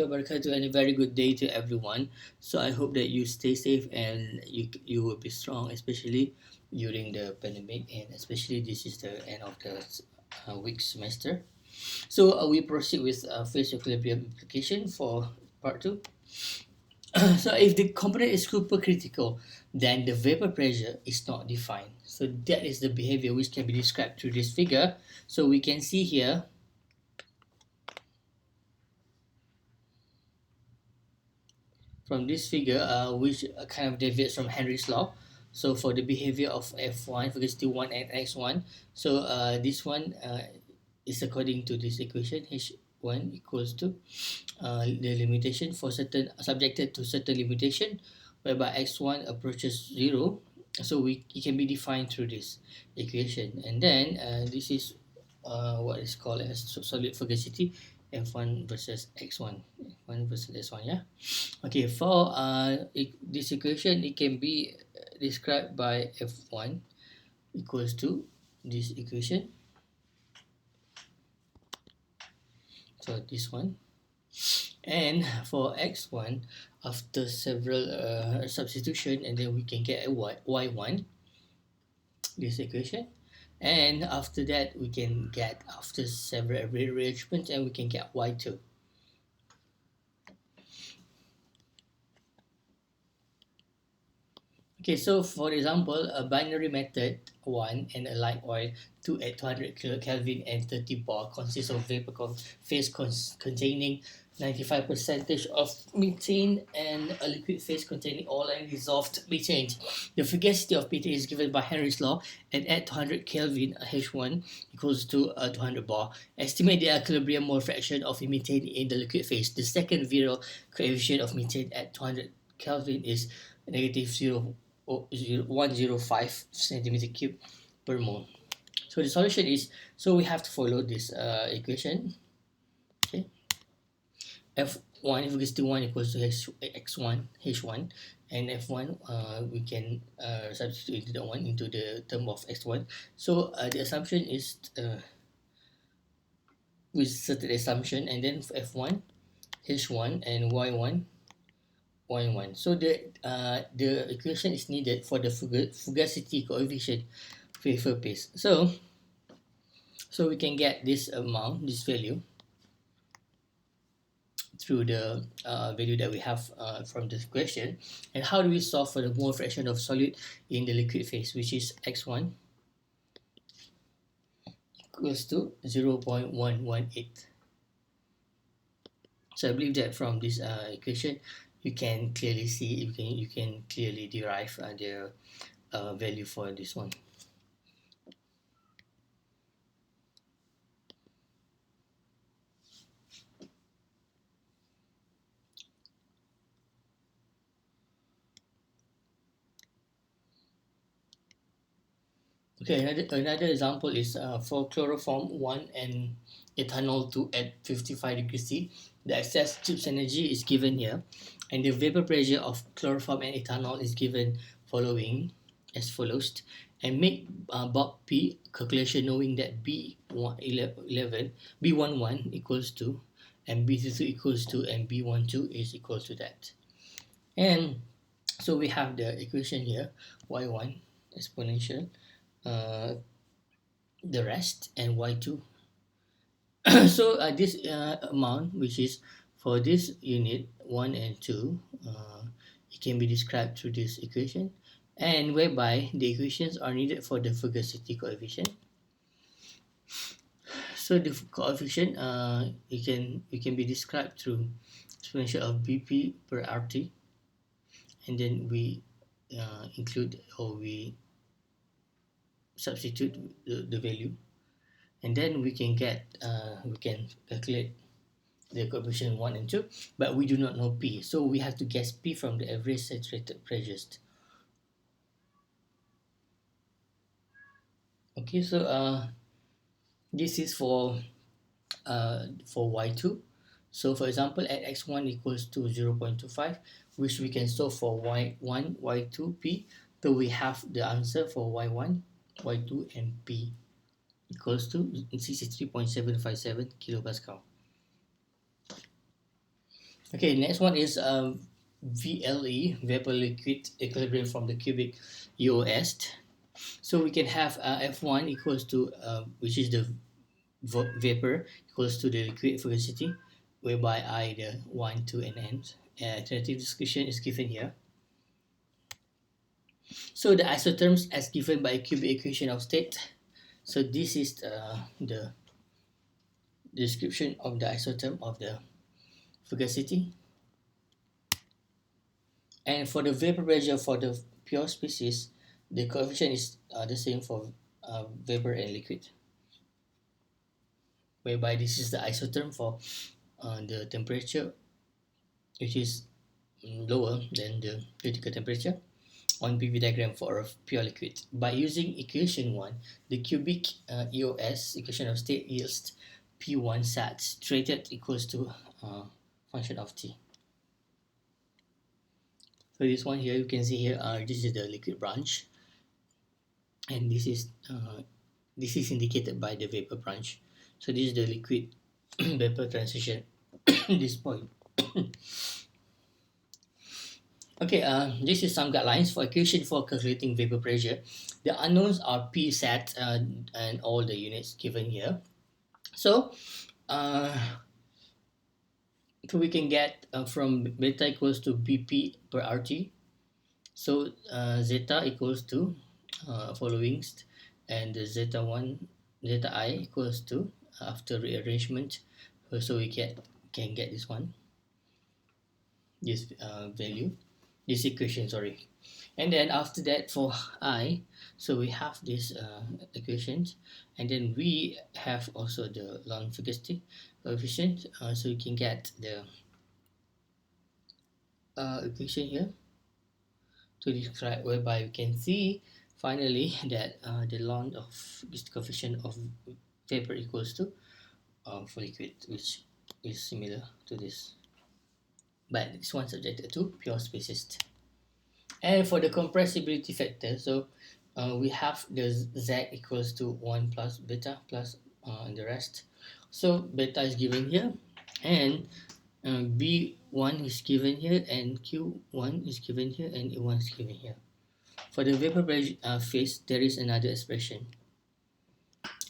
Wabarakatuh, and a very good day to everyone. So I hope that you stay safe and you will be strong, especially during the pandemic, and especially this is the end of the week semester. So we proceed with phase equilibrium application for part two. So if the component is supercritical, then the vapor pressure is not defined. So that is the behavior which can be described through this figure. So we can see here from this figure, which kind of deviates from Henry's law. So for the behavior of F1, figure T1 and X1, so this one is according to this equation, H1 equals to the limitation for certain subjected to certain limitation, whereby X1 approaches 0. So it can be defined through this equation. And then this is what is called as solid fugacity, F1 versus X1, F1 versus S1, yeah. Okay, for this equation, it can be described by F1 equals to this equation. So this one. And for X1, after several substitution, and then we can get a Y1, this equation. And after that, we can get, after several rearrangements, and we can get Y2. Okay, so for example, a binary method 1 and a light oil 2 at 200 Kelvin and 30 bar consists of vapor phase containing 95% of methane and a liquid phase containing all dissolved methane. The fugacity of methane is given by Henry's law, and at 200 Kelvin, H1 equals to 200 bar. Estimate the equilibrium mole fraction of methane in the liquid phase. The second viral coefficient of methane at 200 Kelvin is negative 105 centimeter cube per mole. So the solution is, so we have to follow this equation. Okay, F1 equals to 1 equals to X1 H1, and F1 we can substitute into the 1 into the term of X1. So the assumption is with certain assumption, and then F1 H1 and Y1 Y1. So the equation is needed for the fugacity coefficient vapor phase. So we can get this amount, this value, through the value that we have from this question. And how do we solve for the mole fraction of solid in the liquid phase, which is X1 equals to 0.118. So I believe that from this equation, you can clearly see, you can clearly derive the value for this one. Okay, another example is for chloroform 1 and ethanol 2 at 55 degrees C. The excess Gibbs energy is given here, and the vapor pressure of chloroform and ethanol is given following as follows. And make bulk P calculation knowing that B11, B11 equals to, and B22 equals to, and B12 is equal to that. And so we have the equation here, y1 exponential the rest and y2. So this amount, which is for this unit 1 and 2, it can be described through this equation, and whereby the equations are needed for the fugacity coefficient. So the coefficient it can be described through exponential of bp per rt, and then we include, or we substitute the value, and then we can calculate the coefficient 1 and 2, but we do not know P, so we have to guess P from the average saturated pressures. Okay, so this is for y2. So for example, at x1 equals to 0.25, which we can solve for y1 y2 P, so we have the answer for y1 y2 and P equals to 63.757 kilopascal. Okay, next one is VLE, vapor liquid equilibrium from the cubic EOS. So we can have F1 equals to, which is the vapor, equals to the liquid viscosity, whereby I the 1, 2, and n. Alternative description is given here. So the isotherms as given by cubic equation of state. So this is the description of the isotherm of the viscosity. And for the vapor pressure for the pure species, the coefficient is the same for vapor and liquid, whereby this is the isotherm for the temperature, which is lower than the critical temperature on PV diagram for a pure liquid. By using equation 1, the cubic EOS equation of state yields P1 sat straighted equals to function of T. So this one here, you can see here, this is the liquid branch, and this is indicated by the vapor branch. So this is the liquid vapor transition this point. Okay, this is some guidelines for equation for calculating vapor pressure. The unknowns are P sat and all the units given here. So, uh, so we can get from beta equals to BP per RT. So zeta equals to followings, and the zeta I equals to after rearrangement. So we can get this one, this value, this equation, sorry. And then after that for I, so we have this equations, and then we have also the longevity coefficient, so you can get the equation here to describe, whereby you can see finally that the length of this coefficient of vapor equals to for liquid, which is similar to this, but this one subjected to pure species. And for the compressibility factor, so we have the z equals to 1 plus beta plus the rest. So beta is given here, and B1 is given here, and Q1 is given here, and E1 is given here. For the vapor pressure phase, there is another expression.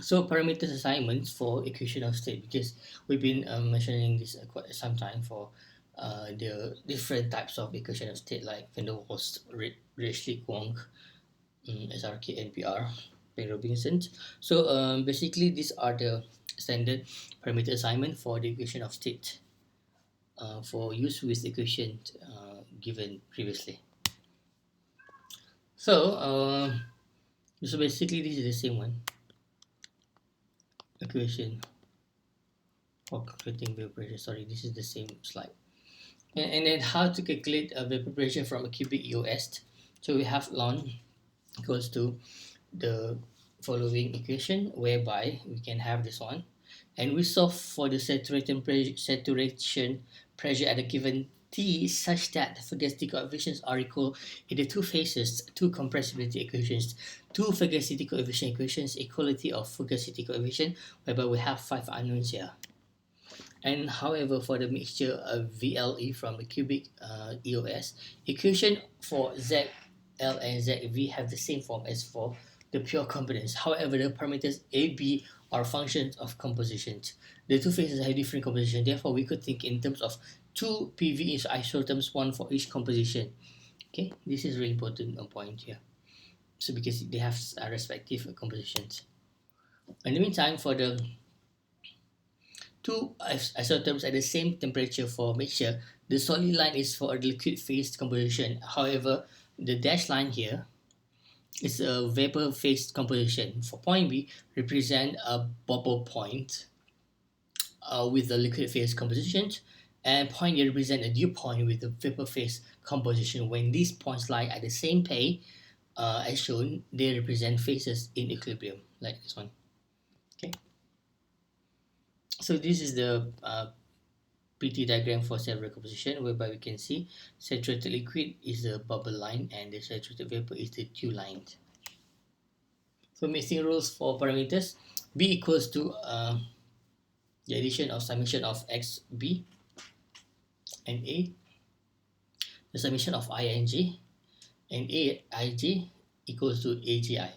So parameters assignments for equation of state, because we've been mentioning this quite some time for the different types of equation of state, like Van der Waals, Richley, Kwong, SRK, NPR, Peng Robinson. So basically, these are the standard parameter assignment for the equation of state for use with equation given previously. So so basically, this is the same one equation for calculating vapor pressure. Sorry, this is the same slide. And then how to calculate a vapor pressure from a cubic EOS. So we have ln equals to the following equation, whereby we can have this one, and we solve for the saturation pressure at a given T such that the viscosity coefficients are equal in the two phases, two compressibility equations, two viscosity coefficient equations, equality of viscosity coefficient, whereby we have 5 unknowns here. And however, for the mixture of VLE from the cubic EOS, equation for ZL and ZV have the same form as for the pure components. However, the parameters A, B are functions of compositions. The two phases have different composition. Therefore, we could think in terms of two PV isotherms, one for each composition. Okay, this is really important point here. So because they have respective compositions. In the meantime, for the two isotherms at the same temperature for mixture, the solid line is for a liquid phase composition. However, the dashed line here is a vapor phase composition. For point B, represent a bubble point with the liquid phase composition, and point A represent a dew point with the vapor phase composition. When these points lie at the same pay, as shown, they represent phases in equilibrium, like this one. Okay. So this is the PT diagram for several composition, whereby we can see saturated liquid is the bubble line and the saturated vapor is the dew line. So mixing rules for parameters: B equals to the addition of summation of XB, and A, the summation of I and J, and Aij equals to AGI.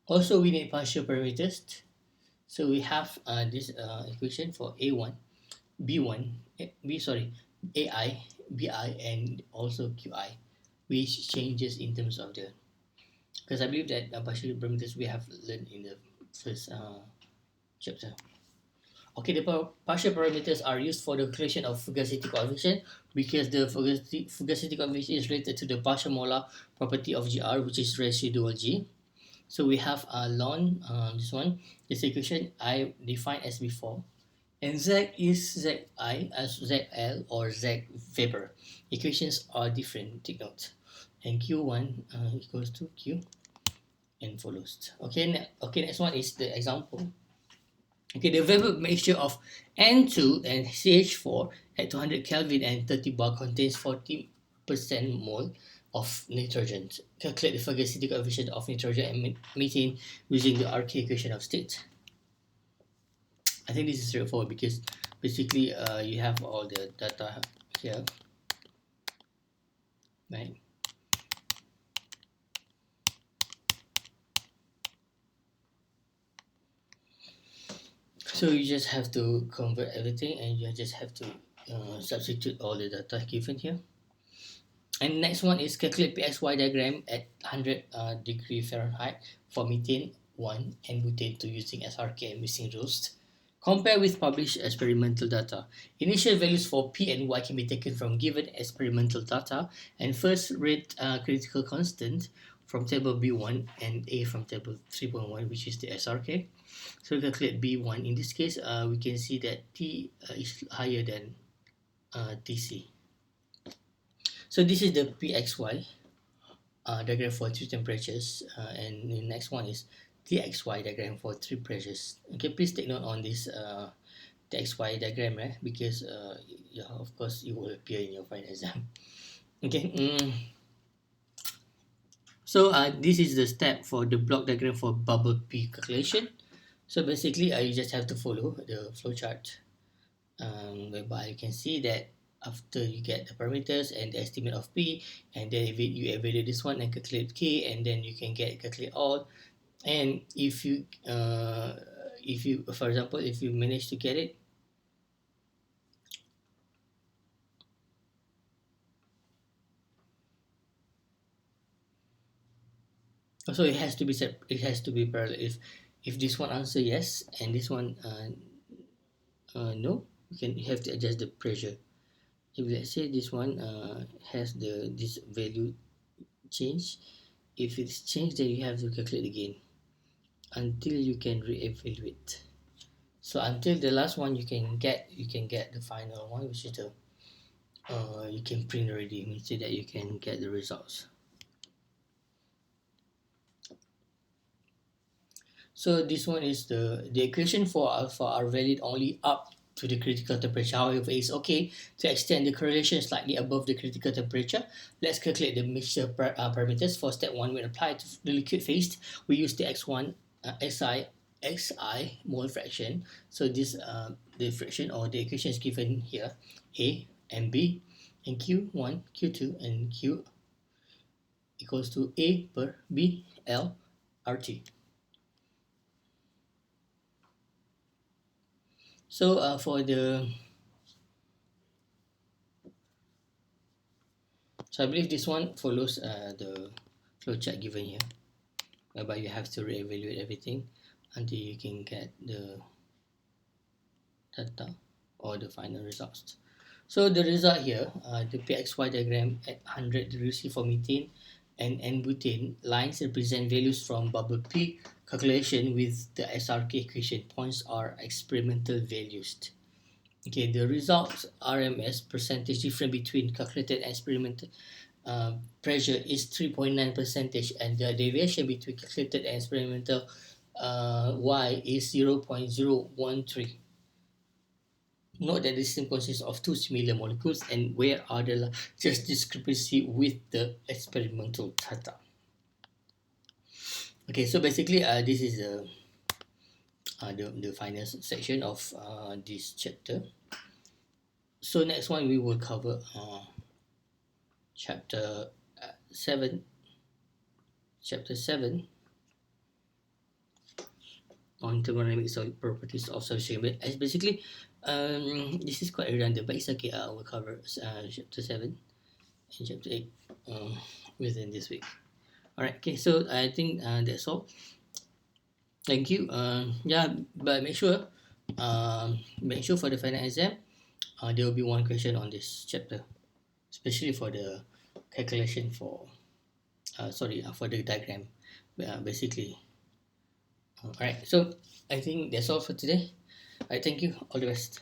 Also, we need partial parameters. So we have this equation for A1, B1, AI, BI, and also QI, which changes in terms of the, because I believe that partial parameters we have learned in the first chapter. Okay, the partial parameters are used for the calculation of fugacity coefficient because the fugacity coefficient is related to the partial molar property of GR, which is residual G. So we have ln this equation I defined as before, and Z is Zi as ZL or Z vapor. Equations are different, take note. And Q1 equals to Q and follows. Okay, next one is the example. Okay, the vapor mixture of N2 and CH4 at 200 Kelvin and 30 bar contains 40% mole of nitrogen. Calculate the fugacity coefficient of nitrogen and methane using the RK equation of state. I think this is straightforward because basically you have all the data here, right? So you just have to convert everything and you just have to substitute all the data given here. And next one is calculate PXY diagram at 100 degree Fahrenheit for methane 1 and butane 2 using SRK and mixing rules. Compare with published experimental data. Initial values for P and Y can be taken from given experimental data, and first rate critical constant from table B1 and A from table 3.1, which is the SRK. So we calculate B1. In this case, we can see that T is higher than TC. So this is the PXY diagram for three temperatures, and the next one is TXY diagram for three pressures. Okay, please take note on this TXY diagram, right? Because yeah, of course it will appear in your final exam. Okay. So this is the step for the block diagram for bubble P calculation. So basically, you just have to follow the flowchart, whereby you can see that after you get the parameters and the estimate of P, and then you evaluate this one and calculate K, and then you can calculate all. And if you for example, if you manage to get it, also it has to be set, it has to be parallel. If this one answer yes and this one no, you have to adjust the pressure. If let's say this one has this value change, if it's changed, then you have to calculate again until you can re-evaluate. So until the last one you can get the final one, which is the you can print already, means that you can get the results. So this one is the equation for alpha are valid only up to the critical temperature. However, it's okay to extend the correlation slightly above the critical temperature. Let's calculate the mixture parameters. For step 1, when applied to the liquid phase, we use the x1 xi mole fraction. So this the fraction or the equation is given here, A and B, and Q1, Q2, and Q equals to A per B L RT. So I believe this one follows the flowchart given here, whereby you have to re-evaluate everything until you can get the data or the final results. So the result here, the PXY diagram at 100 degrees C for methane and N-butane lines represent values from bubble P calculation with the SRK equation. Points are experimental values. Okay, the results RMS percentage difference between calculated and experimental pressure is 3.9 percentage, and the deviation between calculated and experimental Y is 0.013. Note that the system consists of two similar molecules, and where are the largest discrepancy with the experimental data. Okay, so basically this is the final section of this chapter. So next one we will cover chapter 7 chapter 7 on thermodynamics of properties of solution. But as basically, this is quite redundant, but it's okay. I will cover chapter 7 and chapter 8 within this week. All right. Okay. So I think that's all. Thank you. Yeah, but make sure for the final exam, there will be one question on this chapter, especially for the calculation for for the diagram, basically. All right. So I think that's all for today. I thank you. All the best.